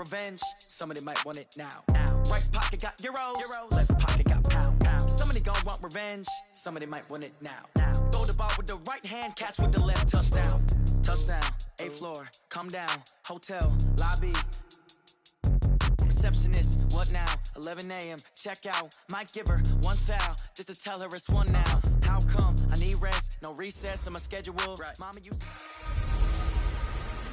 revenge. Somebody might want it now. Right pocket got euros. Left pocket got pounds. Somebody gon' want revenge. Somebody might want it now. Throw the ball with the right hand, catch with the left. Touchdown. Touchdown. A floor. Come down. Hotel. Lobby. Receptionist, what now? 11 a.m. Check out. Might give her one foul just to tell her it's one now. How come? I need rest. No recess in my schedule. Right. Mama, you.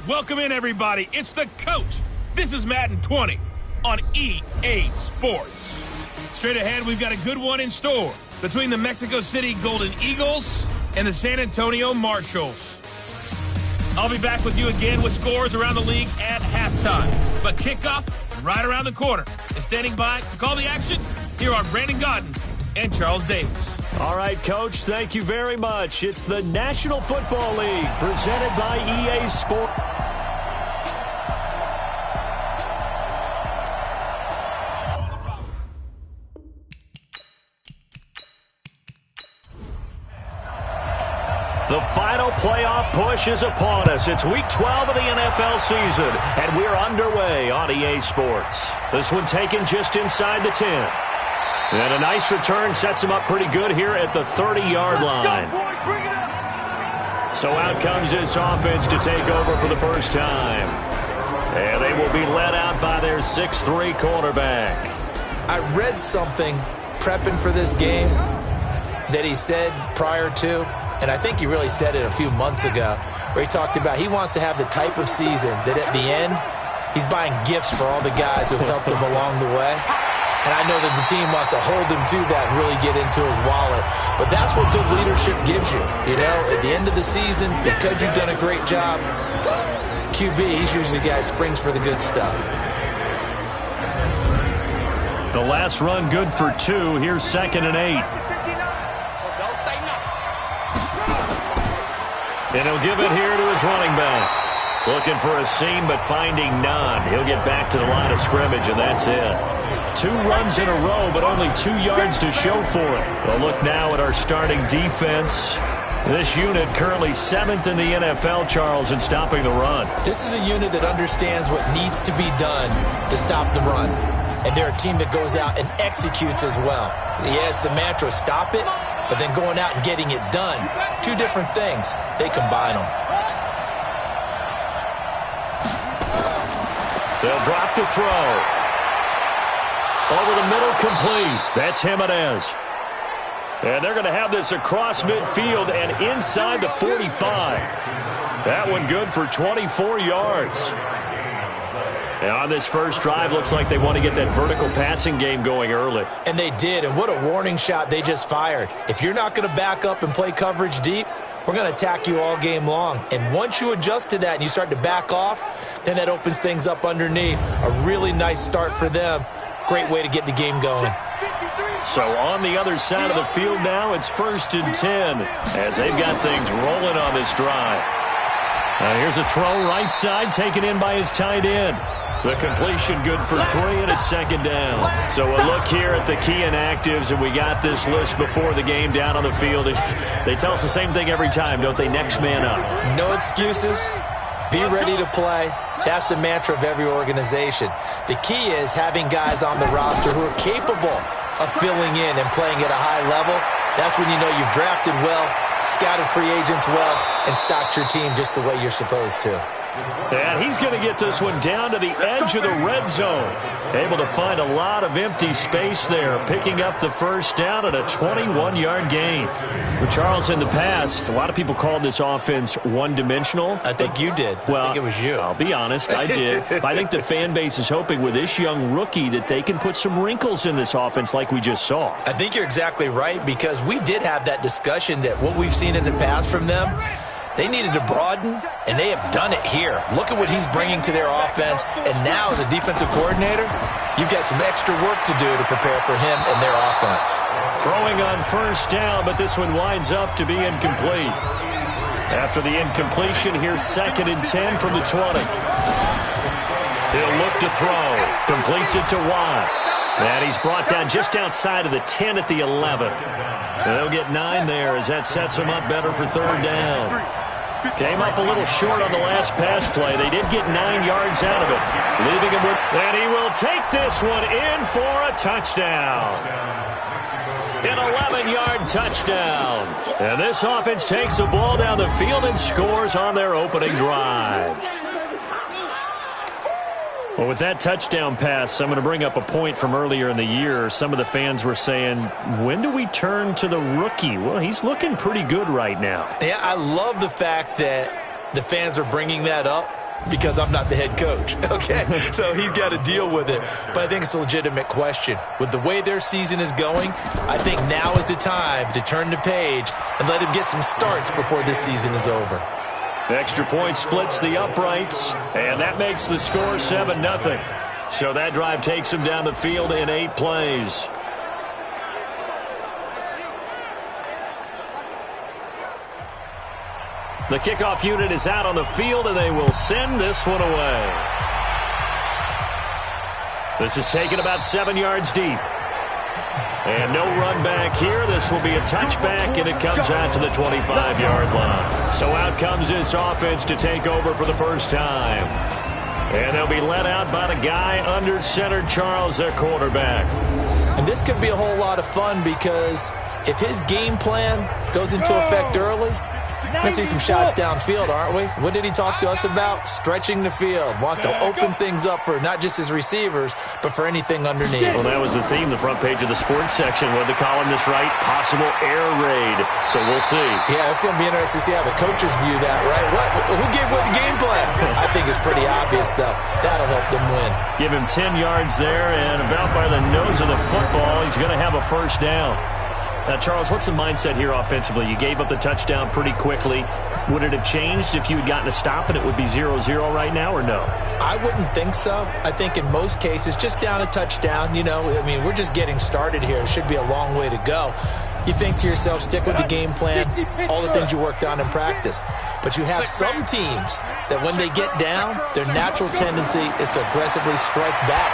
Welcome in, everybody. It's the coach. This is Madden 20 on EA Sports. Straight ahead, we've got a good one in store between the Mexico City Golden Eagles and the San Antonio Marshalls. I'll be back with you again with scores around the league at halftime. But kickoff right around the corner. And standing by to call the action, here are Brandon Godden and Charles Davis. All right, Coach, thank you very much. It's the National Football League presented by EA Sports. The final playoff push is upon us. It's Week 12 of the NFL season, and we're underway on EA Sports. This one taken just inside the 10. And a nice return sets him up pretty good here at the 30-yard line. So out comes this offense to take over for the first time. And they will be led out by their 6'3 quarterback. I read something prepping for this game that he said prior to, and I think he really said it a few months ago, where he talked about he wants to have the type of season that at the end, he's buying gifts for all the guys who helped him along the way. And I know that the team wants to hold him to that and really get into his wallet. But that's what good leadership gives you. You know, at the end of the season, because you've done a great job, QB, he's usually the guy who springs for the good stuff. The last run good for 2. Here's 2nd and 8. And he'll give it here to his running back. Looking for a seam, but finding none. He'll get back to the line of scrimmage, and that's it. 2 runs in a row, but only 2 yards to show for it. Well, look now at our starting defense. This unit currently 7th in the NFL, Charles, in stopping the run. This is a unit that understands what needs to be done to stop the run. And they're a team that goes out and executes as well. Yeah, it's the mantra, stop it, but then going out and getting it done. 2 different things. They combine them. They'll drop to throw. Over the middle, complete. That's Jimenez. And they're going to have this across midfield and inside the 45. That one good for 24 yards. And on this first drive, looks like they want to get that vertical passing game going early. And they did, and what a warning shot they just fired. If you're not going to back up and play coverage deep, we're going to attack you all game long. And once you adjust to that and you start to back off, then that opens things up underneath. A really nice start for them. Great way to get the game going. So on the other side of the field now, it's 1st and 10 as they've got things rolling on this drive. Here's a throw right side taken in by his tight end. The completion good for 3, and it's 2nd down. So a look here at the key inactives, and we got this list before the game down on the field. They tell us the same thing every time, don't they? Next man up. No excuses. Be ready to play. That's the mantra of every organization. The key is having guys on the roster who are capable of filling in and playing at a high level. That's when you know you've drafted well, scouted free agents well, and stocked your team just the way you're supposed to. And he's going to get this one down to the edge of the red zone. Able to find a lot of empty space there, picking up the first down at a 21-yard gain. With Charles in the past, a lot of people called this offense one-dimensional. I think you did. Well, I think it was you. I'll be honest, I did. I think the fan base is hoping with this young rookie that they can put some wrinkles in this offense like we just saw. I think you're exactly right, because we did have that discussion that what we've seen in the past from them, they needed to broaden, and they have done it here. Look at what he's bringing to their offense, and now as a defensive coordinator, you've got some extra work to do to prepare for him and their offense. Throwing on first down, but this one winds up to be incomplete. After the incompletion, here's 2nd and 10 from the 20. He'll look to throw. Completes it to Watt. And he's brought down just outside of the 10 at the 11. They'll get 9 there as that sets him up better for 3rd down. Came up a little short on the last pass play. They did get 9 yards out of it, leaving him with... And he will take this one in for a touchdown. An 11-yard touchdown. And this offense takes the ball down the field and scores on their opening drive. Well, with that touchdown pass, I'm going to bring up a point from earlier in the year. Some of the fans were saying, when do we turn to the rookie? Well, he's looking pretty good right now. Yeah, I love the fact that the fans are bringing that up because I'm not the head coach, okay? So he's got to deal with it. But I think it's a legitimate question. With the way their season is going, I think now is the time to turn the page and let him get some starts before this season is over. Extra point splits the uprights, and that makes the score 7-0. So that drive takes him down the field in 8 plays. The kickoff unit is out on the field, and they will send this one away. This is taken about 7 yards deep. And no run back here. This will be a touchback, and it comes out to the 25-yard line. So out comes this offense to take over for the first time. And they'll be let out by the guy under center, Charles, their quarterback. And this could be a whole lot of fun because if his game plan goes into effect early, we're going to see some shots downfield, aren't we? What did he talk to us about? Stretching the field. Wants to open things up for not just his receivers, but for anything underneath. Well, that was the theme, the front page of the sports section. What the columnist write? Possible air raid. So we'll see. Yeah, it's going to be interesting to see how the coaches view that, right? Who gave what game plan? I think it's pretty obvious, though. That'll help them win. Give him 10 yards there, and about by the nose of the football, he's going to have a first down. Now, Charles, what's the mindset here offensively? You gave up the touchdown pretty quickly. Would it have changed if you had gotten a stop and it would be 0-0 right now, or no? I wouldn't think so. I think in most cases, just down a touchdown, you know, I mean, we're just getting started here. It should be a long way to go. You think to yourself, stick with the game plan, all the things you worked on in practice. But you have some teams that when they get down, their natural tendency is to aggressively strike back.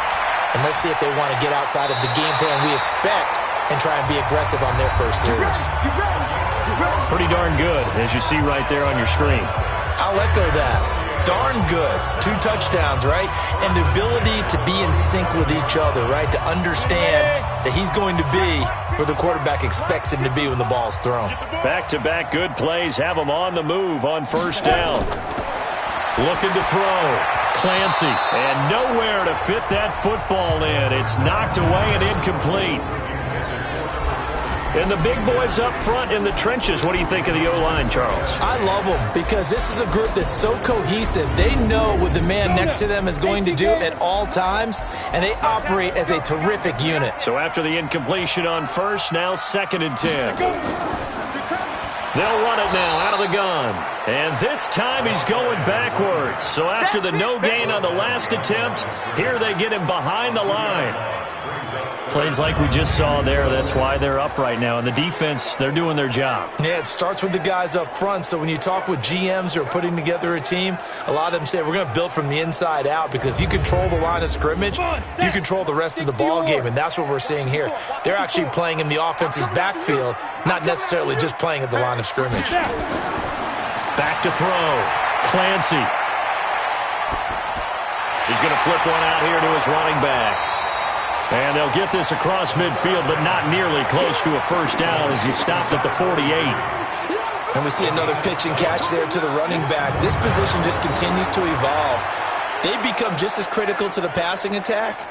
And let's see if they want to get outside of the game plan we expect and try and be aggressive on their first series. Pretty darn good, as you see right there on your screen. I'll echo that. Darn good. 2 touchdowns, right? And the ability to be in sync with each other, right? To understand that he's going to be where the quarterback expects him to be when the ball's thrown. Back-to-back good plays have him on the move on first down. Looking to throw. Clancy. And nowhere to fit that football in. It's knocked away and incomplete. And the big boys up front in the trenches, what do you think of the O-line, Charles? I love them because this is a group that's so cohesive. They know what the man next to them is going to do at all times, and they operate as a terrific unit. So after the incompletion on first, now 2nd and 10. They'll run it now out of the gun. And this time he's going backwards. So after the no gain on the last attempt, here they get him behind the line. Plays like we just saw there, that's why they're up right now. And the defense, they're doing their job. Yeah, it starts with the guys up front. So when you talk with GMs who are putting together a team, a lot of them say we're going to build from the inside out because if you control the line of scrimmage, you control the rest of the ball game. And that's what we're seeing here. They're actually playing in the offense's backfield, not necessarily just playing at the line of scrimmage. Back to throw. Clancy. He's going to flip one out here to his running back. And they'll get this across midfield, but not nearly close to a first down as he stopped at the 48. And we see another pitch and catch there to the running back. This position just continues to evolve. They become just as critical to the passing attack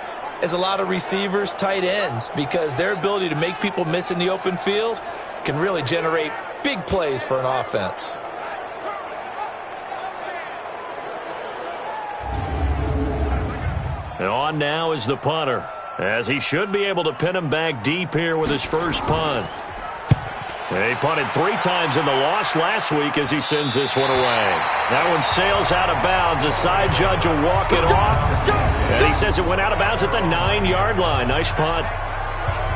as a lot of receivers, tight ends, because their ability to make people miss in the open field can really generate big plays for an offense. And on now is the punter, as he should be able to pin him back deep here with his first punt. He punted 3 times in the loss last week as he sends this one away. That one sails out of bounds. The side judge will walk it off. And he says it went out of bounds at the 9-yard line. Nice punt.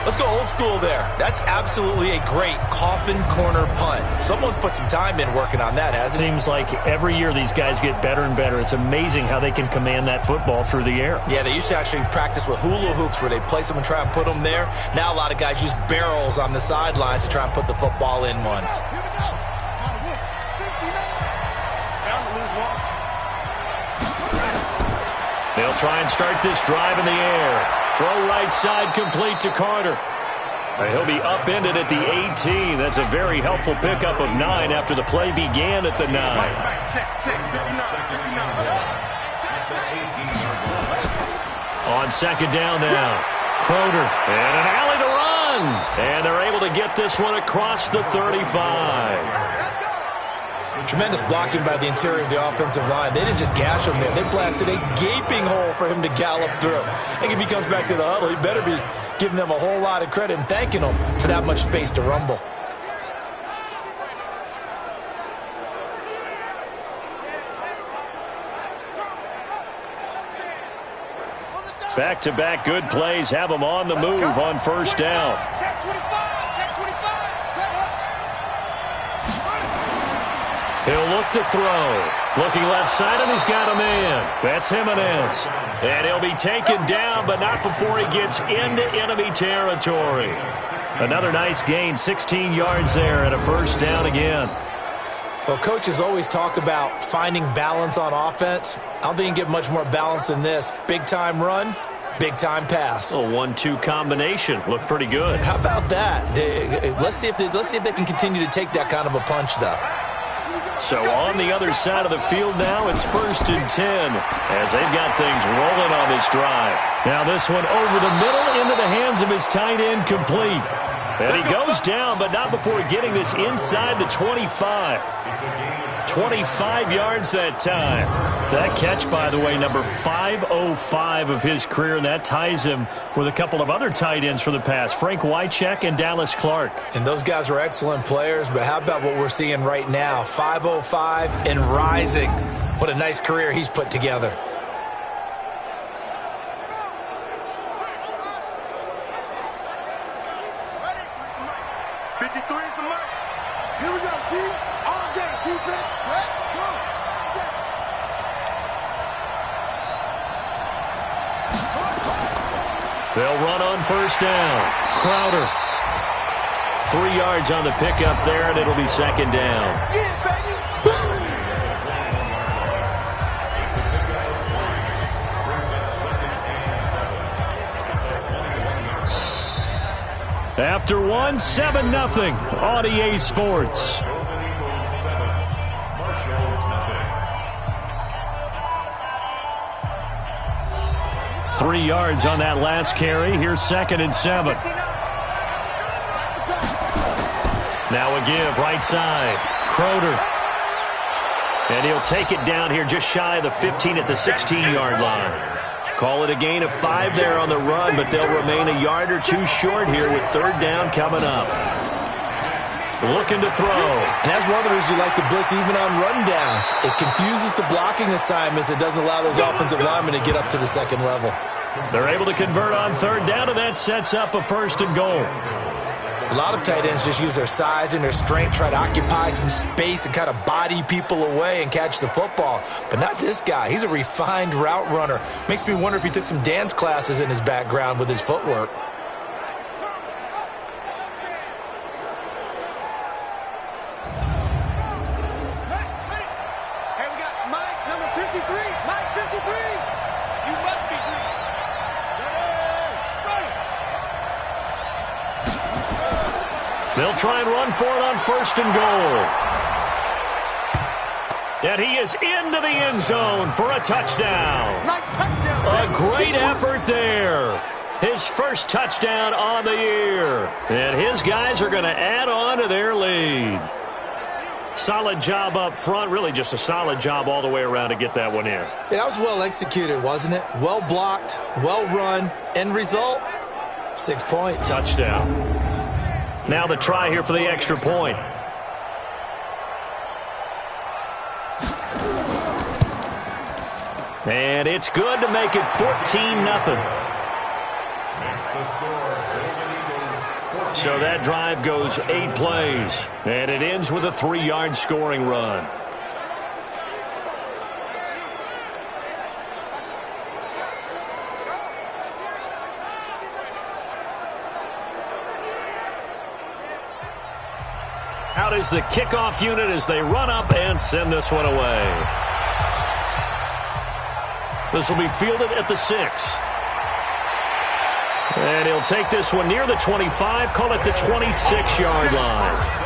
Let's go old school there. That's absolutely a great coffin corner punt. Someone's put some time in working on that, hasn't it? Seems like every year these guys get better and better. It's amazing how they can command that football through the air. Yeah, they used to actually practice with hula hoops where they place them and try and put them there. Now a lot of guys use barrels on the sidelines to try and put the football in one. They'll try and start this drive in the air. Throw right side complete to Carter. He'll be upended at the 18. That's a very helpful pickup of 9 after the play began at the 9. On second down now. Croder and an alley to run. And they're able to get this one across the 35. Tremendous blocking by the interior of the offensive line. They didn't just gash him there. They blasted a gaping hole for him to gallop through. I think if he comes back to the huddle, he better be giving them a whole lot of credit and thanking them for that much space to rumble. Back-to-back good plays have them on the move on first down. He'll look to throw. Looking left side, and he's got a man. That's Jimenez. And he'll be taken down, but not before he gets into enemy territory. Another nice gain, 16 yards there, and a first down again. Well, coaches always talk about finding balance on offense. I don't think you can get much more balance than this. Big-time run, big-time pass. A 1-2 combination. Looked pretty good. How about that? Let's see if they can continue to take that kind of a punch, though. So on the other side of the field now, it's 1st and 10 as they've got things rolling on this drive. Now this one over the middle into the hands of his tight end, complete. And he goes down, but not before getting this inside the 25. 25 yards that time. That catch, by the way, number 505 of his career, and that ties him with a couple of other tight ends for the past, Frank Wycheck and Dallas Clark. And those guys are excellent players, but how about what we're seeing right now? 505 and rising. What a nice career he's put together. They'll run on first down. Crowder. 3 yards on the pickup there, and it'll be second down. After one, 7-0 on EA Sports. Three yards on that last carry. Here's 2nd and 7. Now a give, right side. Croder. And he'll take it down here just shy of the 15 at the 16-yard line. Call it a gain of 5 there on the run, but they'll remain a yard or two short here with 3rd down coming up. Looking to throw. And that's one of the reasons you like to blitz even on rundowns. It confuses the blocking assignments. It doesn't allow those offensive linemen to get up to the second level. They're able to convert on 3rd down, and that sets up a 1st and goal. A lot of tight ends just use their size and their strength, try to occupy some space and kind of body people away and catch the football. But not this guy. He's a refined route runner. Makes me wonder if he took some dance classes in his background with his footwork. They'll try and run for it on 1st and goal. And he is into the end zone for a touchdown. A great effort there. His first touchdown on the year. And his guys are going to add on to their lead. Solid job up front. Really just a solid job all the way around to get that one in. Yeah, that was well executed, wasn't it? Well blocked, well run. End result, 6 points. Touchdown. Now the try here for the extra point. And it's good to make it 14-0. So that drive goes 8 plays, and it ends with a 3-yard scoring run. Out is the kickoff unit as they run up and send this one away. This will be fielded at the 6. And he'll take this one near the 25, call it the 26-yard line.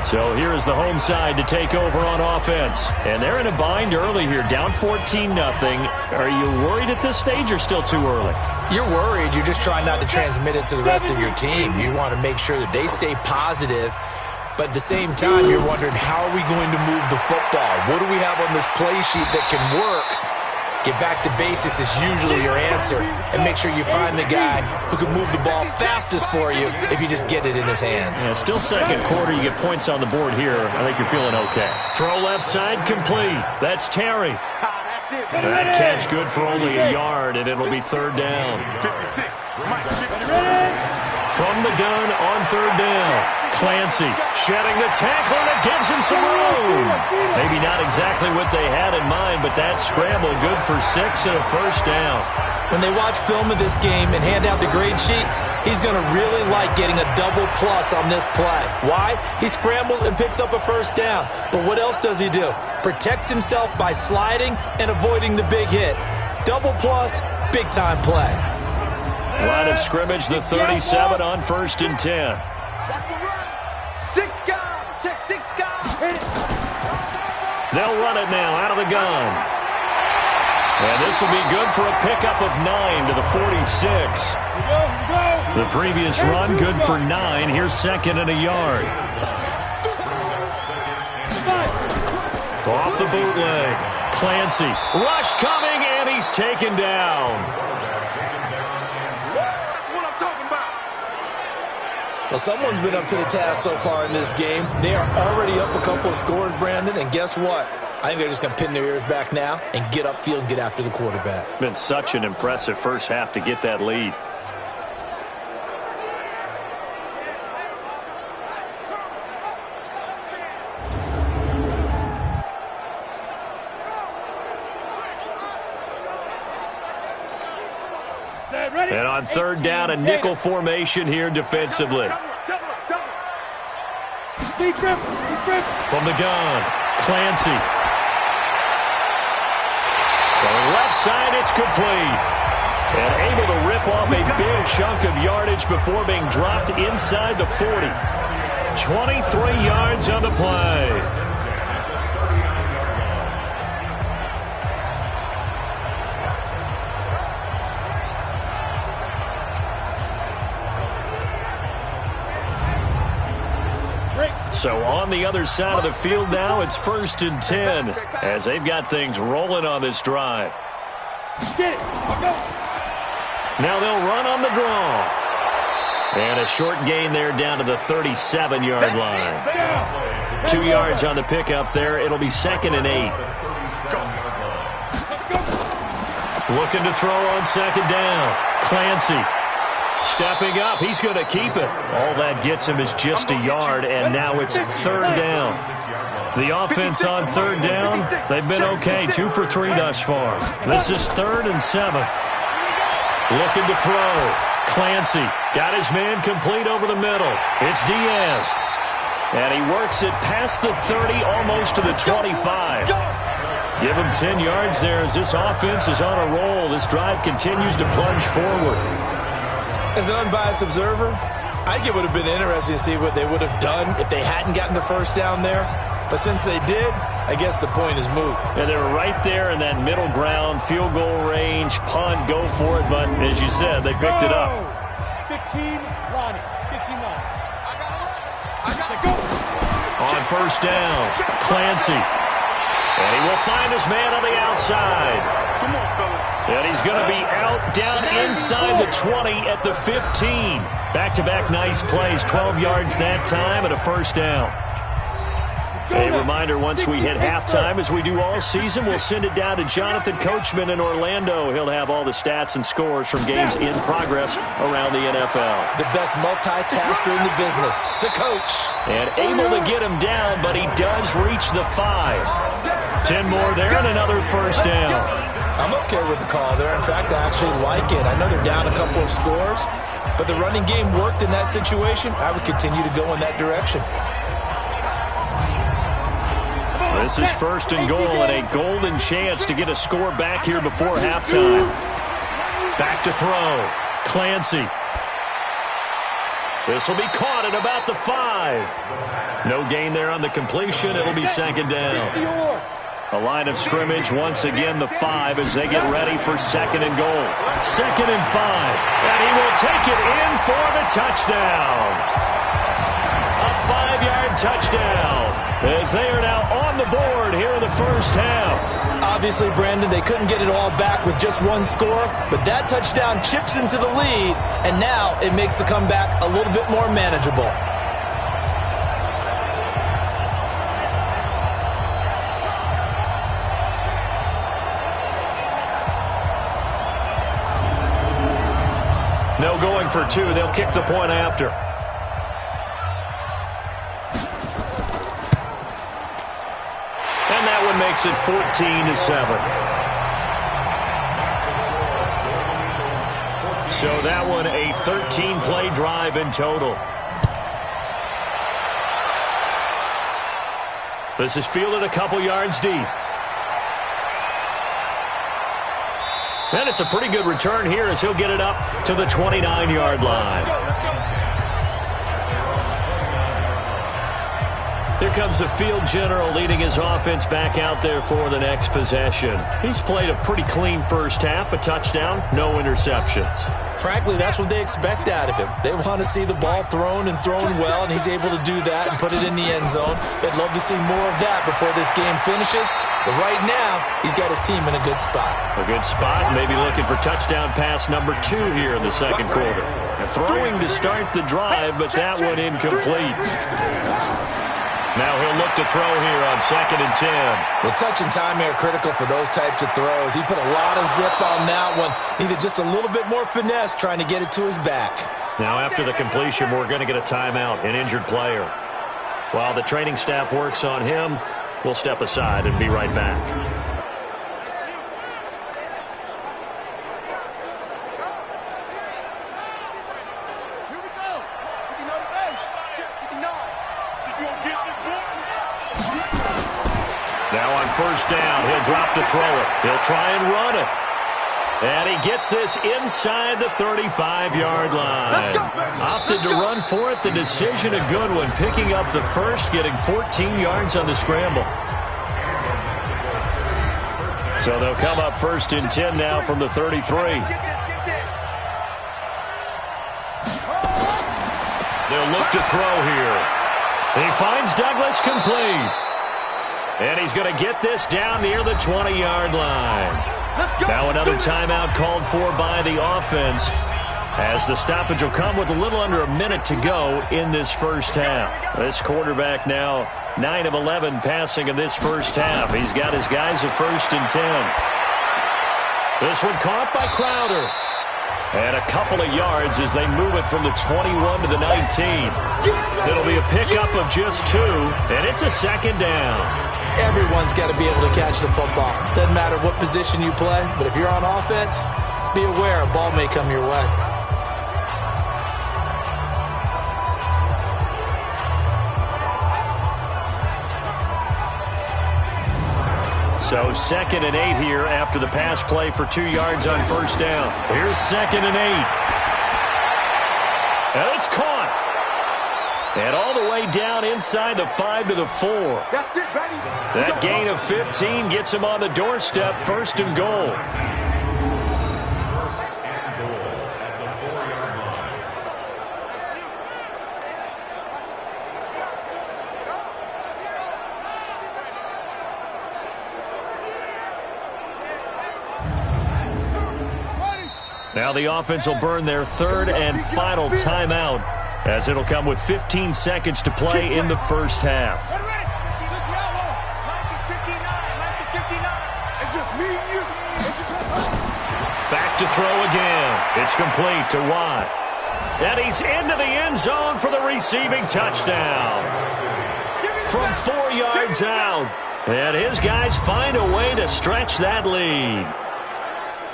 So here is the home side to take over on offense. And they're in a bind early here, down 14-0. Are you worried at this stage or still too early? You're worried. You're just trying not to transmit it to the rest of your team. You want to make sure that they stay positive. But at the same time, you're wondering, how are we going to move the football? What do we have on this play sheet that can work? Get back to basics is usually your answer. And make sure you find the guy who can move the ball fastest for you if you just get it in his hands. Yeah, still second quarter. You get points on the board here. I think you're feeling okay. Throw left side complete. That's Terry. That catch good for only a yard, and it'll be third down. 56. From the gun on third down. Clancy shedding the tackle, and it gives him some room. Maybe not exactly what they had in mind, but that scramble good for 6 and a first down. When they watch film of this game and hand out the grade sheets, he's going to really like getting a double plus on this play. Why? He scrambles and picks up a first down. But what else does he do? Protects himself by sliding and avoiding the big hit. Double plus, big-time play. Line of scrimmage, the 37 on 1st and 10. They'll run it now out of the gun. And this will be good for a pickup of 9 to the 46. The previous run, good for 9. Here's second and a yard. Off the bootleg. Clancy. Rush coming, and he's taken down. Well, someone's been up to the task so far in this game. They are already up a couple of scores, Brandon, and guess what? I think they're just going to pin their ears back now and get upfield and get after the quarterback. Been such an impressive first half to get that lead. And on third down, a nickel formation here defensively. From the gun, Clancy. From the left side, it's complete. And able to rip off a big chunk of yardage before being dropped inside the 40. 23 yards on the play. So on the other side of the field now, it's 1st and 10 as they've got things rolling on this drive. Now they'll run on the draw. And a short gain there down to the 37-yard line. 2 yards on the pickup there. It'll be 2nd and 8. Looking to throw on 2nd down. Clancy. Stepping up, he's going to keep it. All that gets him is just a yard, and now it's 3rd down. The offense on 3rd down, they've been okay, 2 for 3 thus far. This is 3rd and 7. Looking to throw. Clancy got his man complete over the middle. It's Diaz. And he works it past the 30, almost to the 25. Give him 10 yards there as this offense is on a roll. This drive continues to plunge forward. As an unbiased observer, I think it would have been interesting to see what they would have done if they hadn't gotten the first down there. But since they did, I guess the point is moot. Yeah, they were right there in that middle ground, field goal range, punt, go for it. But as you said, they picked it up. 15, Ronnie. 15, Ronnie. On 1st down, Clancy. And he will find his man on the outside. Come on, fellas. And he's going to be out down inside the 20 at the 15. Back-to-back nice plays, 12 yards that time and a 1st down. A reminder, once we hit halftime, as we do all season, we'll send it down to Jonathan Coachman in Orlando. He'll have all the stats and scores from games in progress around the NFL. The best multitasker in the business, the coach. And able to get him down, but he does reach the 5. 10 more there and another 1st down. I'm okay with the call there. In fact, I actually like it. I know they're down a couple of scores, but the running game worked in that situation. I would continue to go in that direction. This is first and goal and a golden chance to get a score back here before halftime. Back to throw. Clancy. This will be caught at about the 5. No gain there on the completion. It'll be second down. A line of scrimmage once again, the 5, as they get ready for second and goal. Second and 5. And he will take it in for the touchdown. A 5-yard touchdown, as they are now on the board here in the first half. Obviously, Brandon, they couldn't get it all back with just one score, but that touchdown chips into the lead, and now it makes the comeback a little bit more manageable. No going for 2. They'll kick the point after. And that one makes it 14-7. So that one a 13-play drive in total. This is fielded a couple yards deep. And it's a pretty good return here as he'll get it up to the 29-yard line. Here comes the field general leading his offense back out there for the next possession. He's played a pretty clean first half, a touchdown, no interceptions. Frankly, that's what they expect out of him. They want to see the ball thrown and thrown well, and he's able to do that and put it in the end zone. They'd love to see more of that before this game finishes. But right now, he's got his team in a good spot. A good spot, maybe looking for touchdown pass number 2 here in the second quarter. And throwing to start the drive, but that one incomplete. Now he'll look to throw here on second and 10. Well, touch and time are critical for those types of throws. He put a lot of zip on that one. Needed just a little bit more finesse trying to get it to his back. Now after the completion, we're going to get a timeout, an injured player. While the training staff works on him, we'll step aside and be right back. Now on first down, he'll drop to throw it. He'll try and run it. And he gets this inside the 35-yard line. Opted to run for it. The decision a good one. Picking up the first, getting 14 yards on the scramble. So they'll come up first and 10 now from the 33. They'll look to throw here. He finds Douglas complete. And he's going to get this down near the 20-yard line. Now another timeout called for by the offense, as the stoppage will come with a little under a minute to go in this first half. This quarterback now 9 of 11 passing in this first half. He's got his guys at first and 10. This one caught by Crowder. And a couple of yards as they move it from the 21 to the 19. It'll be a pickup of just 2, and it's a second down. Everyone's got to be able to catch the football. Doesn't matter what position you play, but if you're on offense, be aware a ball may come your way. So second and 8 here after the pass play for 2 yards on first down. Here's second and 8. And it's caught. And all the way down inside the 5 to the 4. That's it, buddy. That gain of 15 gets him on the doorstep, first and goal. Now the offense will burn their third and final timeout, as it'll come with 15 seconds to play in the first half. Back to throw again. It's complete to Watt. And he's into the end zone for the receiving touchdown. From 4 yards out. And his guys find a way to stretch that lead.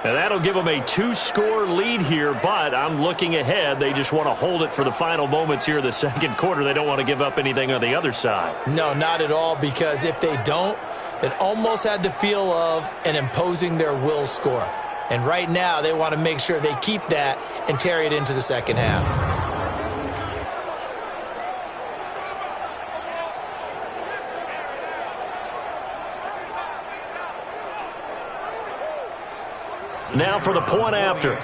And that'll give them a 2-score lead here, but I'm looking ahead. They just want to hold it for the final moments here in the second quarter. They don't want to give up anything on the other side. No, not at all, because if they don't, it almost had the feel of an imposing their will score. And right now, they want to make sure they keep that and carry it into the second half. Now for the point after.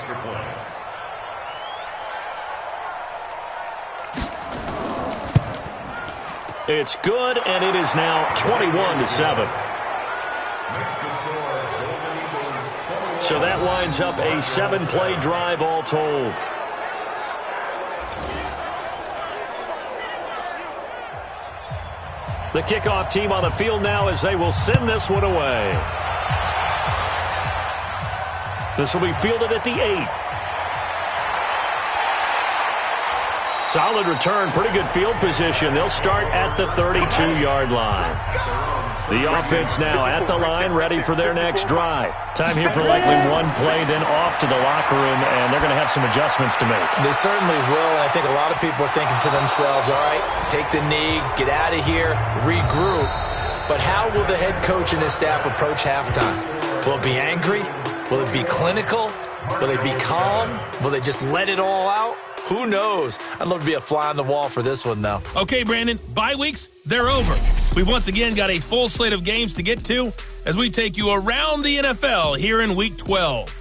It's good, and it is now 21-7. So that winds up a 7-play drive all told. The kickoff team on the field now as they will send this one away. This will be fielded at the 8. Solid return, pretty good field position. They'll start at the 32-yard line. The offense now at the line, ready for their next drive. Time here for likely one play, then off to the locker room, and they're going to have some adjustments to make. They certainly will, and I think a lot of people are thinking to themselves, all right, take the knee, get out of here, regroup. But how will the head coach and his staff approach halftime? Will it be angry? Will it be clinical? Will they be calm? Will they just let it all out? Who knows? I'd love to be a fly on the wall for this one, though. Okay, Brandon, bye weeks, they're over. We've once again got a full slate of games to get to as we take you around the NFL here in Week 12.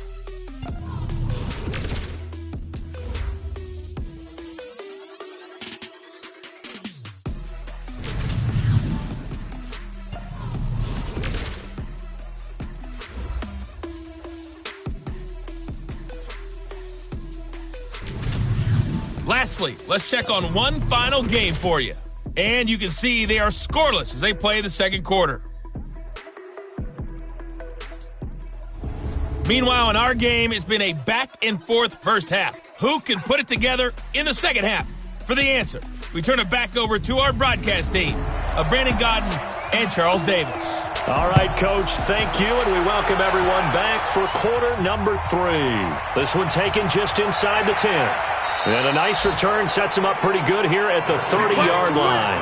Lastly, let's check on one final game for you. And you can see they are scoreless as they play the second quarter. Meanwhile, in our game, it's been a back-and-forth first half. Who can put it together in the second half? For the answer, we turn it back over to our broadcast team of Brandon Godden and Charles Davis. All right, Coach, thank you, and we welcome everyone back for quarter number 3. This one taken just inside the 10. And a nice return sets him up pretty good here at the 30-yard line.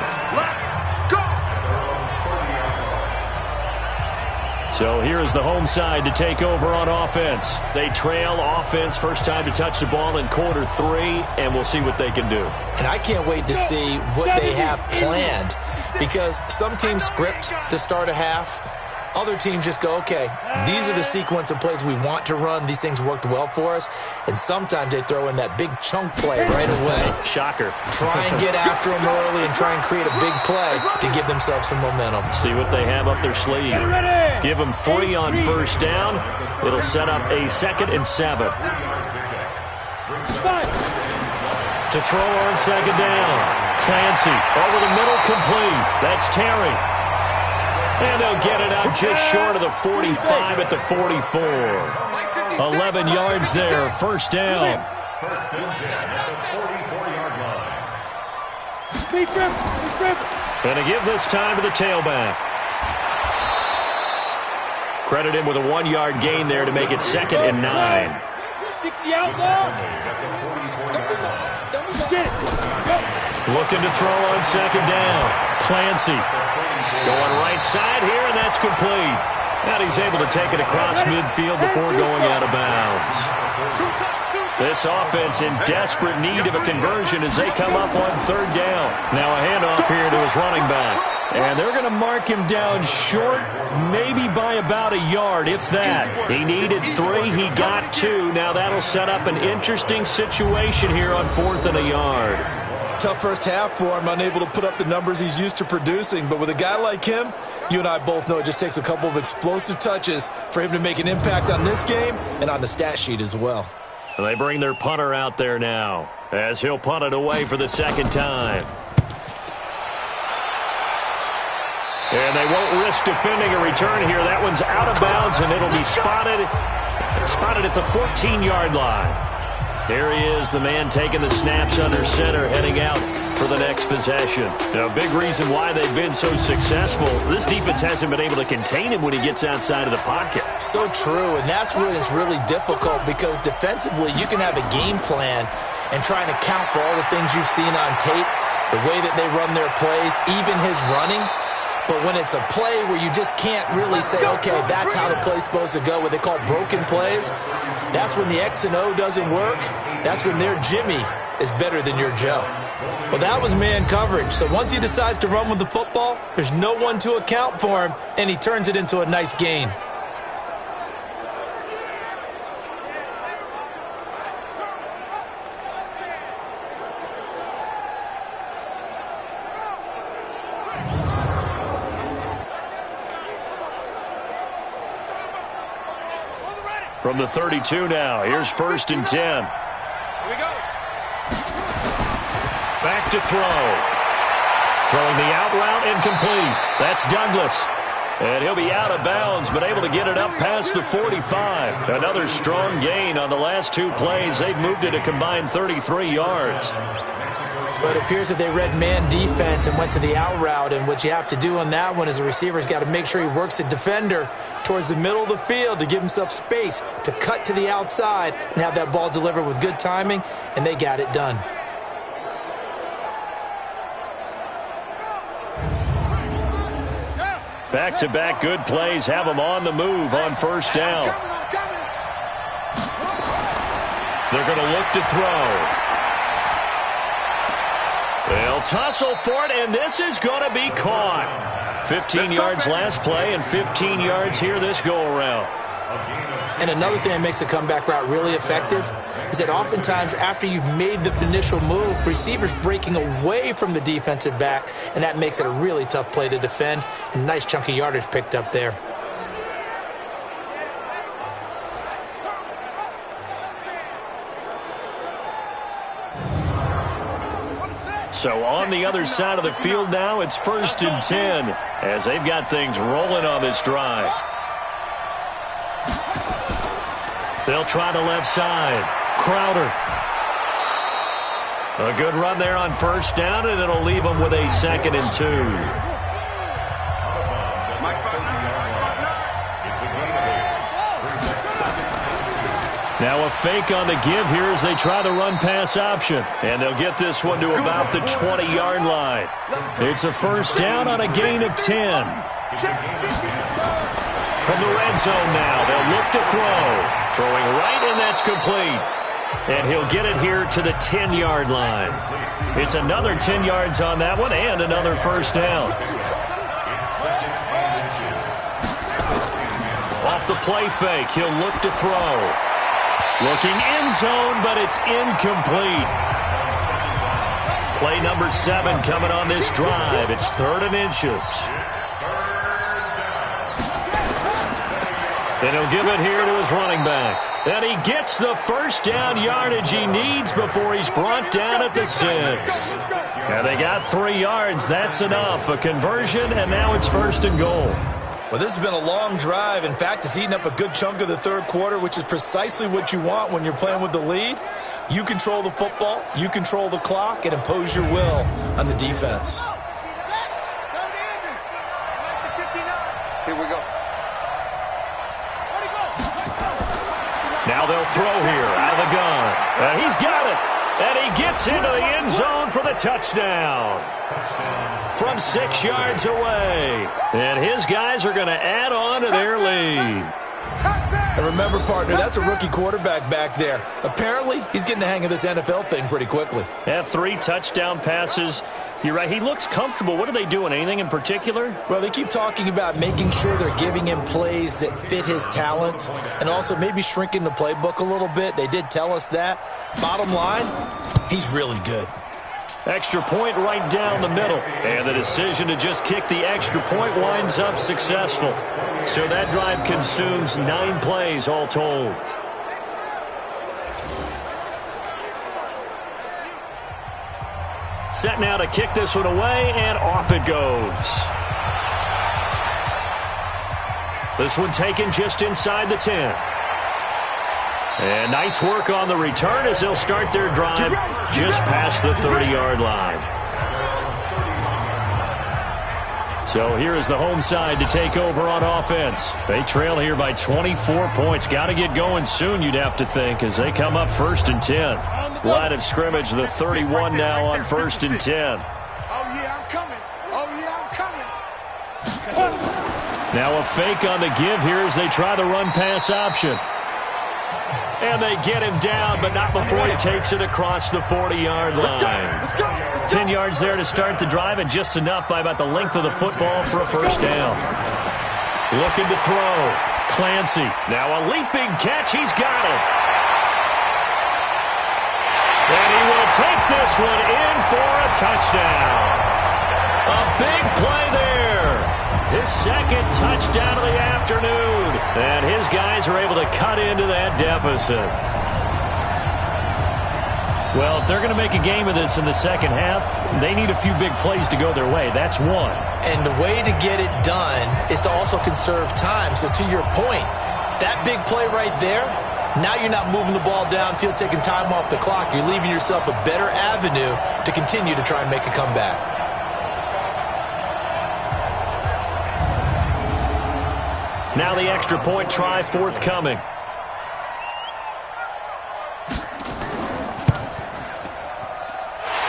So here is the home side to take over on offense. They trail offense, first time to touch the ball in quarter 3, and we'll see what they can do. And I can't wait to see what they have planned, because some teams script to start a half. Other teams just go, okay, these are the sequence of plays we want to run. These things worked well for us. And sometimes they throw in that big chunk play right away. Shocker. Try and get after them early and try and create a big play to give themselves some momentum. See what they have up their sleeve. Give them 3 on first down. It'll set up a 2nd and 7. To throw on second down. Clancy over the middle, complete. That's Terry. And they'll get it out just short of the 45 at the 44. 11 yards there, first down. First and 10 at the 44-yard line. And to give this time to the tailback. Credit him with a 1-yard gain there to make it 2nd and 9. 60 out now. Looking to throw on second down. Clancy going right side here, and that's complete. And he's able to take it across midfield before going out of bounds. This offense in desperate need of a conversion as they come up on third down. Now a handoff here to his running back. And they're going to mark him down short, maybe by about a yard, if that. He needed 3, he got 2. Now that'll set up an interesting situation here on 4th and a yard. Tough first half for him, unable to put up the numbers he's used to producing. But with a guy like him, you and I both know it just takes a couple of explosive touches for him to make an impact on this game and on the stat sheet as well. They bring their punter out there now as he'll punt it away for the second time. And they won't risk defending a return here. That one's out of bounds, and it'll be spotted at the 14-yard line. Here he is, the man taking the snaps under center, heading out for the next possession. Now, a big reason why they've been so successful, this defense hasn't been able to contain him when he gets outside of the pocket. So true, and that's when it's really difficult because defensively you can have a game plan and trying to account for all the things you've seen on tape, the way that they run their plays, even his running. But when it's a play where you just can't really say, okay, that's how the play's supposed to go, what they call broken plays, that's when the X and O doesn't work. That's when their Jimmy is better than your Joe. Well, that was man coverage. So once he decides to run with the football, there's no one to account for him, and he turns it into a nice gain. From the 32 now, here's 1st and 10. Here we go. Back to throw. Throwing the out route incomplete. That's Douglas. And he'll be out of bounds, but able to get it up past the 45. Another strong gain on the last 2 plays. They've moved it a combined 33 yards. But it appears that they read man defense and went to the out route, and what you have to do on that one is the receiver's got to make sure he works the defender towards the middle of the field to give himself space to cut to the outside and have that ball delivered with good timing, and they got it done. Back-to-back good plays have them on the move on 1st down. They're going to look to throw. They'll tussle for it, and this is going to be caught. 15 yards last play and 15 yards here this go-around. And another thing that makes the comeback route really effective is that oftentimes after you've made the initial move, receivers breaking away from the defensive back, and that makes it a really tough play to defend. And nice chunk of yardage picked up there. So on the other side of the field now, it's 1st and 10 as they've got things rolling on this drive. They'll try the left side. Crowder. A good run there on 1st down, and it'll leave them with a 2nd and 2. Now a fake on the give here as they try the run-pass option. And they'll get this one to about the 20-yard line. It's a 1st down on a gain of 10. From the red zone now, they'll look to throw. Throwing right, and that's complete. And he'll get it here to the 10-yard line. It's another 10 yards on that one and another 1st down. Off the play fake, he'll look to throw. Looking end zone, but it's incomplete. Play number 7 coming on this drive. It's 3rd and inches. And he'll give it here to his running back. And he gets the 1st down yardage he needs before he's brought down at the 6. And they got 3 yards. That's enough. A conversion, and now it's 1st and goal. Well, this has been a long drive. In fact, it's eaten up a good chunk of the 3rd quarter, which is precisely what you want when you're playing with the lead. You control the football, you control the clock, and impose your will on the defense. Here we go. Now they'll throw here out of the gun. And he's got it. And he gets into the end zone for the touchdown. From 6 yards away. And his guys are going to add on to their lead. And remember, partner, that's a rookie quarterback back there. Apparently, he's getting the hang of this NFL thing pretty quickly. Yeah, 3 touchdown passes. You're right. He looks comfortable. What are they doing? Anything in particular? Well, they keep talking about making sure they're giving him plays that fit his talents and also maybe shrinking the playbook a little bit. They did tell us that. Bottom line, he's really good. Extra point right down the middle. And the decision to just kick the extra point winds up successful. So that drive consumes 9 plays all told. Set now to kick this one away, and off it goes. This one taken just inside the 10. And nice work on the return as they'll start their drive just past the 30-yard line. So here is the home side to take over on offense. They trail here by 24 points. Got to get going soon, you'd have to think, as they come up 1st and 10. Line of scrimmage, the 31 now on 1st and 10. Oh, yeah, I'm coming. Oh, yeah, I'm coming. Now a fake on the give here as they try the run-pass option. And they get him down, but not before he takes it across the 40-yard line. 10 yards there to start the drive, and just enough by about the length of the football for a first down. Looking to throw. Clancy. Now a leaping catch. He's got it. And he will take this one in for a touchdown. A big play there. His second touchdown of the afternoon. And his guys are able to cut into that deficit. Well, if they're going to make a game of this in the second half, they need a few big plays to go their way. That's one. And the way to get it done is to also conserve time. So to your point, that big play right there, now you're not moving the ball downfield, taking time off the clock. You're leaving yourself a better avenue to continue to try and make a comeback. Now the extra point try forthcoming.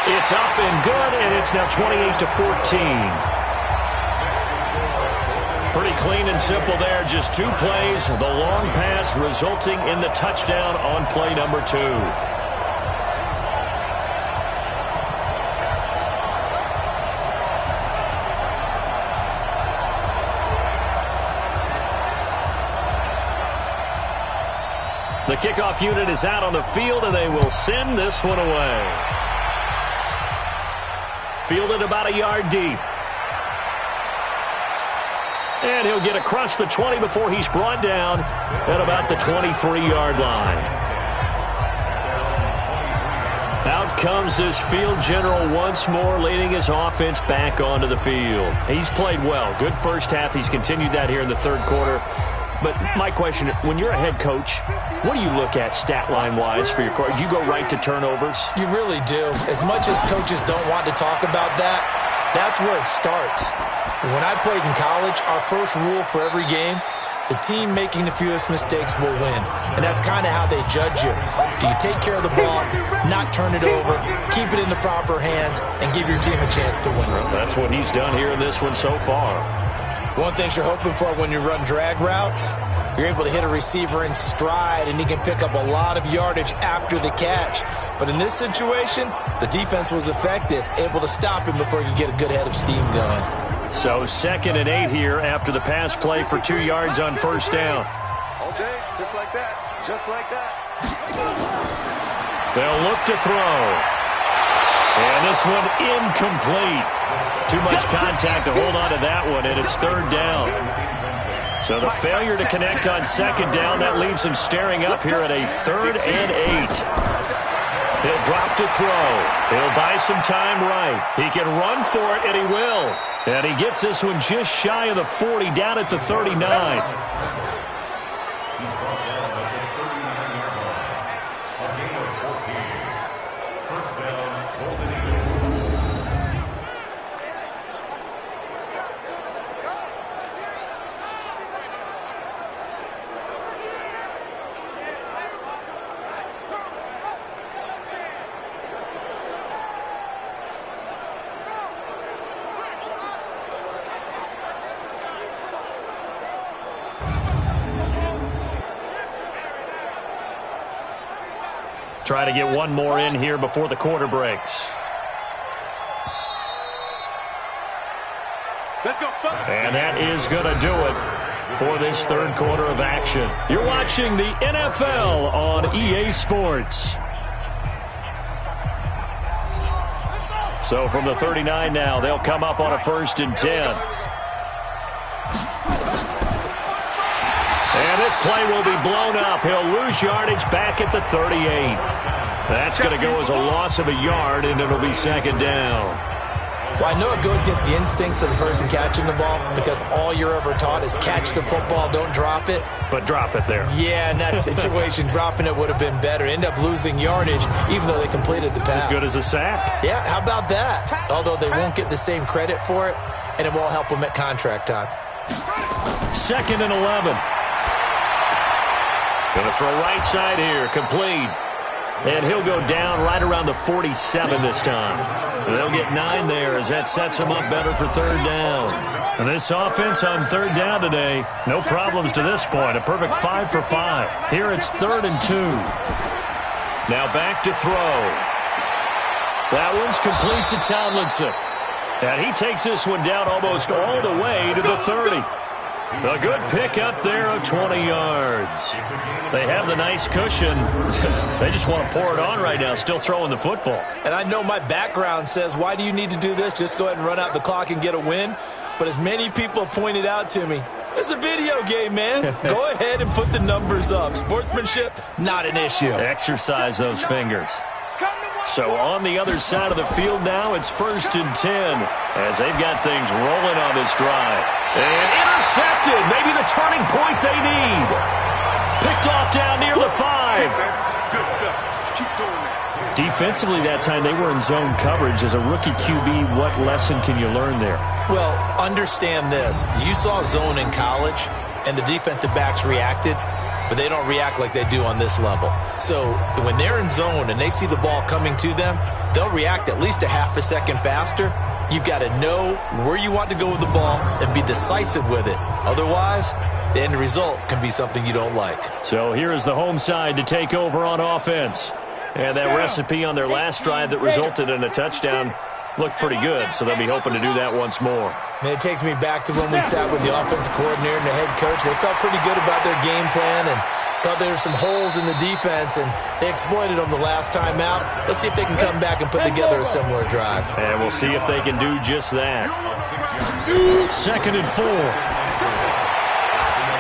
It's up and good, and it's now 28-14. Pretty clean and simple there. Just 2 plays. The long pass resulting in the touchdown on play number 2. The kickoff unit is out on the field, and they will send this one away. Fielded about a yard deep. And he'll get across the 20 before he's brought down at about the 23-yard line. Out comes this field general once more, leading his offense back onto the field. He's played well. Good first half. He's continued that here in the third quarter. But my question, when you're a head coach, what do you look at stat line-wise for your court? Do you go right to turnovers? You really do. As much as coaches don't want to talk about that, that's where it starts. When I played in college, our first rule for every game, the team making the fewest mistakes will win. And that's kind of how they judge you. Do you take care of the ball, not turn it over, keep it in the proper hands, and give your team a chance to win? Well, that's what he's done here in this one so far. One thing you're hoping for when you run drag routes, you're able to hit a receiver in stride, and he can pick up a lot of yardage after the catch. But in this situation, the defense was effective, able to stop him before he could get a good head of steam going. So 2nd and 8 here after the pass play for 2 yards on first down. All day, just like that, just like that. They'll look to throw. And this one incomplete. Too much contact to hold on to that one, and it's 3rd down. So the failure to connect on 2nd down, that leaves him staring up here at a 3rd and 8. He'll drop to throw. He'll buy some time right. He can run for it, and he will. And he gets this one just shy of the 40, down at the 39. Try to get one more in here before the quarter breaks. Let's go. And that is going to do it for this third quarter of action. You're watching the NFL on EA Sports. So from the 39 now, they'll come up on a 1st and 10. And this play will be blown up. He'll lose yardage back at the 38. That's going to go as a loss of a yard, and it'll be 2nd down. Well, I know it goes against the instincts of the person catching the ball because all you're ever taught is catch the football, don't drop it. But drop it there. Yeah, in that situation, dropping it would have been better. End up losing yardage, even though they completed the pass. As good as a sack. Yeah, how about that? Although they won't get the same credit for it, and it won't help them at contract time. 2nd and 11. Going to throw right side here, complete. And he'll go down right around the 47 this time. And they'll get 9 there as that sets him up better for 3rd down. And this offense on 3rd down today, no problems to this point. A perfect 5 for 5. Here it's 3rd and 2. Now back to throw. That one's complete to Tomlinson. And he takes this one down almost all the way to the 30. A good pick up there of 20 yards. They have the nice cushion. They just want to pour it on right now, still throwing the football. And I know my background says, why do you need to do this? Just go ahead and run out the clock and get a win. But as many people pointed out to me, it's a video game, man. Go ahead and put the numbers up. Sportsmanship, not an issue. Exercise those fingers. So on the other side of the field now, it's 1st and 10 as they've got things rolling on this drive. And intercepted, maybe the turning point they need. Picked off down near the 5. Good stuff. Keep doing that. Defensively that time, they were in zone coverage. As a rookie QB, what lesson can you learn there? Well, understand this. You saw zone in college, and the defensive backs reacted, but they don't react like they do on this level. So when they're in zone and they see the ball coming to them, they'll react at least a half a second faster. You've got to know where you want to go with the ball and be decisive with it. Otherwise, the end result can be something you don't like. So here is the home side to take over on offense. And that recipe on their last drive that resulted in a touchdown looked pretty good, so they'll be hoping to do that once more. And it takes me back to when we sat with the offensive coordinator and the head coach. They felt pretty good about their game plan and thought there were some holes in the defense, and they exploited them the last time out. Let's see if they can come back and put together a similar drive. And we'll see if they can do just that. 2nd and 4.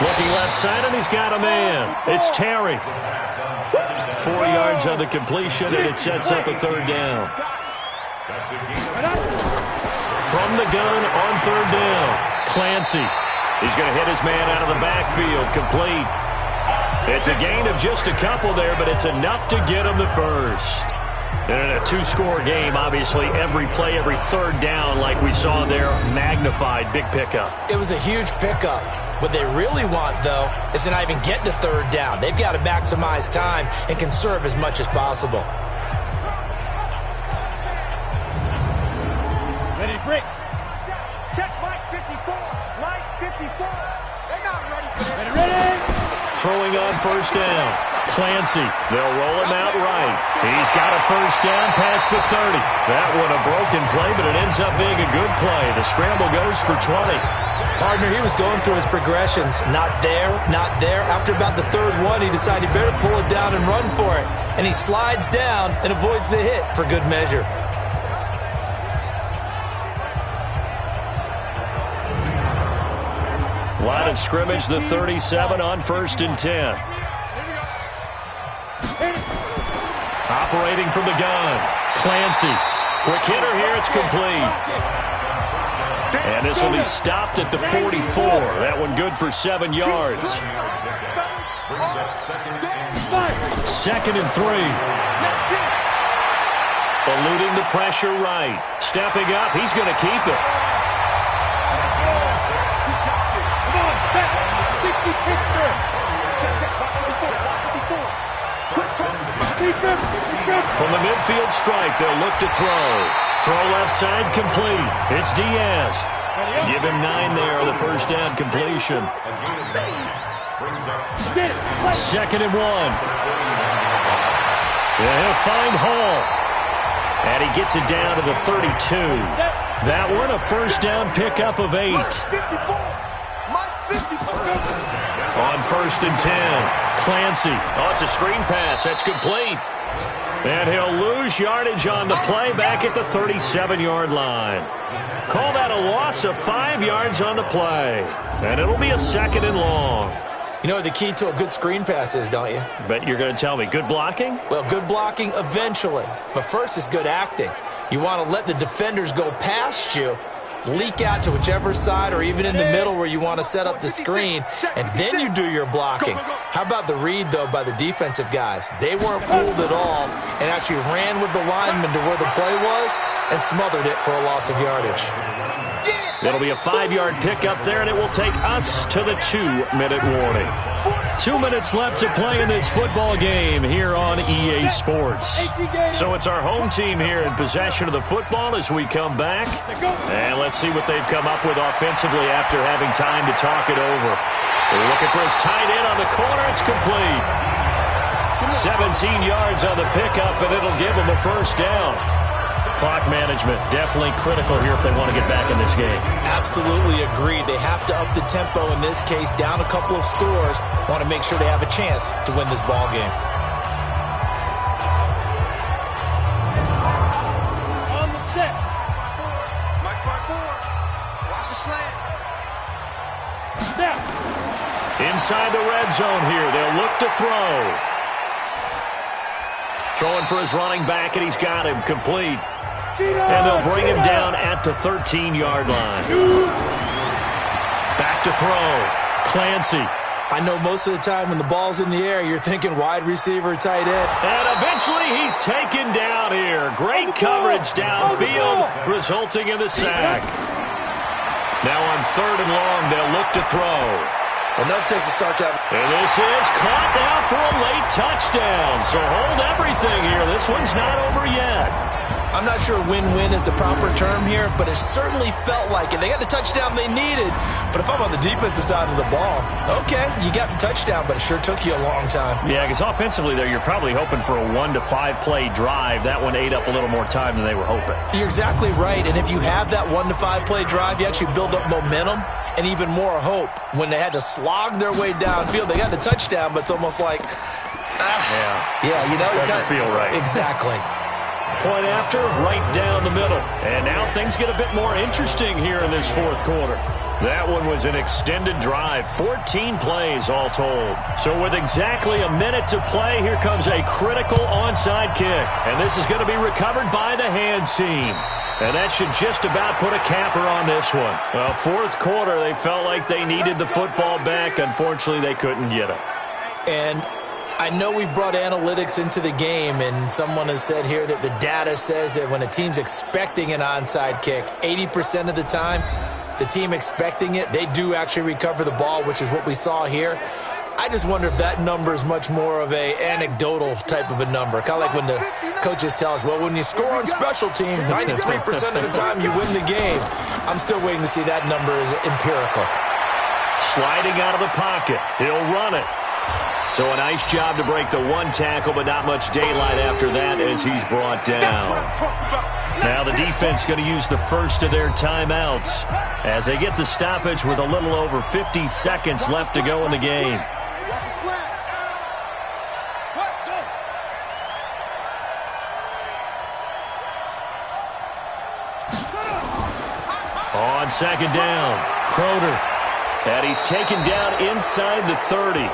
Looking left side, and he's got a man. It's Terry. 4 yards on the completion, and it sets up a 3rd down. From the gun on 3rd down, Clancy. He's going to hit his man out of the backfield, complete. It's a gain of just a couple there, but it's enough to get him the first. And in a 2-score game, obviously, every play, every 3rd down, like we saw there, magnified, big pickup. It was a huge pickup. What they really want, though, is to not even get to 3rd down. They've got to maximize time and conserve as much as possible. Ready to break. Check Mike 54. Mike 54. They're not ready for this. Ready. Throwing on 1st down. Clancy. They'll roll him out right. He's got a 1st down past the 30. That one a broken play, but it ends up being a good play. The scramble goes for 20. Partner, he was going through his progressions. Not there, not there. After about the 3rd one, he decided he better pull it down and run for it. And he slides down and avoids the hit for good measure. Line of scrimmage, the 37 on 1st and 10. Operating from the gun. Clancy. Quick hitter here, it's complete. And this will be stopped at the 44. That one good for 7 yards. 2nd and 3. Eluding the pressure right. Stepping up, he's going to keep it. From the midfield stripe, they'll look to throw. Throw left side, complete. It's Diaz. Give him 9 there on the 1st down completion. 2nd and 1. Yeah, he'll find Hall. And he gets it down to the 32. That one a 1st down pickup of 8. On 1st and 10, Clancy. Oh, it's a screen pass. That's complete. And he'll lose yardage on the play back at the 37-yard line. Call that a loss of 5 yards on the play. And it'll be a 2nd and long. You know what the key to a good screen pass is, don't you? Bet you're going to tell me. Good blocking? Well, good blocking eventually. But first is good acting. You want to let the defenders go past you, leak out to whichever side or even in the middle where you want to set up the screen, and then you do your blocking. How about the read, though, by the defensive guys? They weren't fooled at all and actually ran with the lineman to where the play was and smothered it for a loss of yardage. It'll be a 5-yard pickup there, and it will take us to the 2-minute warning. 2 minutes left to play in this football game here on EA Sports. So it's our home team here in possession of the football as we come back. And let's see what they've come up with offensively after having time to talk it over. They're looking for his tight end on the corner. It's complete. 17 yards on the pickup, and it'll give them a first down. Clock management definitely critical here if they want to get back in this game. Absolutely agreed. They have to up the tempo in this case, down a couple of scores. Want to make sure they have a chance to win this ball game. On the set. Mike by 4. Watch the slant. Snap. Inside the red zone here. They'll look to throw. Throwing for his running back, and he's got him complete. And they'll bring him down at the 13-yard line. Back to throw. Clancy. I know most of the time when the ball's in the air, you're thinking wide receiver, tight end. And eventually he's taken down here. Great coverage downfield, resulting in the sack. Now on 3rd and long, they'll look to throw. Enough takes a start time. And this is caught now for a late touchdown. So hold everything here. This one's not over yet. I'm not sure win-win is the proper term here, but it certainly felt like it. They got the touchdown they needed. But if I'm on the defensive side of the ball, okay, you got the touchdown, but it sure took you a long time. Yeah, because offensively there, you're probably hoping for a 1 to 5 play drive. That one ate up a little more time than they were hoping. You're exactly right. And if you have that 1 to 5 play drive, you actually build up momentum and even more hope. When they had to slog their way downfield, they got the touchdown, but it's almost like, yeah, you know, doesn't feel right. Exactly. Point after, right down the middle. And now things get a bit more interesting here in this 4th quarter. That one was an extended drive, 14 plays all told. So with exactly a minute to play, here comes a critical onside kick. And this is going to be recovered by the hands team. And that should just about put a capper on this one. Well, 4th quarter, they felt like they needed the football back. Unfortunately, they couldn't get it. And I know we've brought analytics into the game, and someone has said here that the data says that when a team's expecting an onside kick, 80% of the time, the team expecting it, they do actually recover the ball, which is what we saw here. I just wonder if that number is much more of a anecdotal type of a number. Kind of like when the coaches tell us, well, when you score on special teams, 93% of the time you win the game. I'm still waiting to see that number is empirical. Sliding out of the pocket. He'll run it. So a nice job to break the 1 tackle, but not much daylight after that as he's brought down. Now the defense going to use the first of their timeouts as they get the stoppage with a little over 50 seconds left to go in the game. On 2nd down, Croder. And he's taken down inside the 30.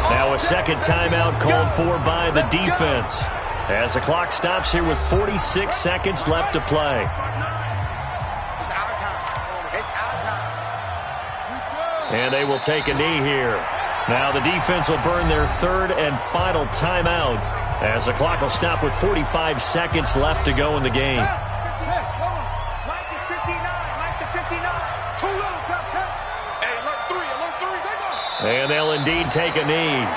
Now a 2nd timeout called for by the defense as the clock stops here with 46 seconds left to play. It's out of time. It's out of time. And they will take a knee here. Now the defense will burn their 3rd and final timeout as the clock will stop with 45 seconds left to go in the game. Mike is 59. Mike to 59. Too little, Captain. Hey, alert 3. Alert 3. And they'll indeed take a knee.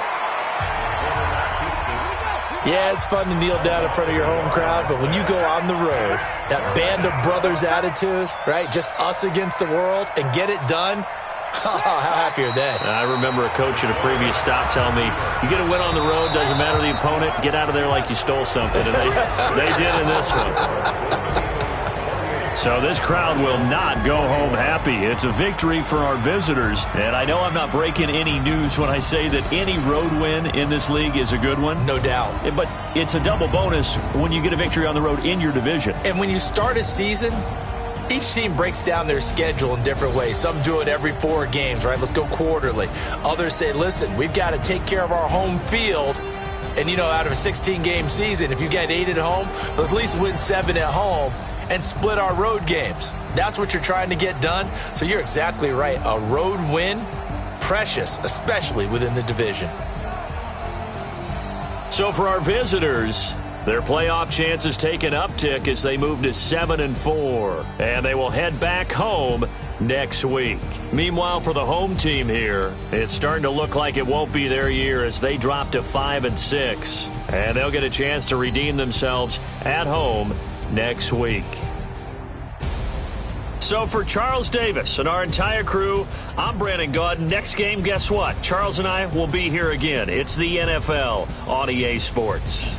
Yeah, it's fun to kneel down in front of your home crowd, but when you go on the road, that band of brothers attitude, right, just us against the world, and get it done, how happy are they? I remember a coach at a previous stop telling me, you get a win on the road, doesn't matter the opponent, get out of there like you stole something. And they did in this one. So this crowd will not go home happy. It's a victory for our visitors. And I know I'm not breaking any news when I say that any road win in this league is a good one. No doubt. But it's a double bonus when you get a victory on the road in your division. And when you start a season, each team breaks down their schedule in different ways. Some do it every 4 games, right? Let's go quarterly. Others say, listen, we've got to take care of our home field And, out of a 16-game season, if you get 8 at home, let's at least win 7 at home and split our road games. That's what you're trying to get done. So you're exactly right. A road win, precious, especially within the division. So for our visitors, their playoff chances take an uptick as they move to 7-4, and they will head back home next week. Meanwhile, for the home team here, it's starting to look like it won't be their year as they drop to 5-6, and they'll get a chance to redeem themselves at home next week. So for Charles Davis and our entire crew, I'm Brandon Gaud. Next game, guess what? Charles and I will be here again. It's the NFL on EA Sports.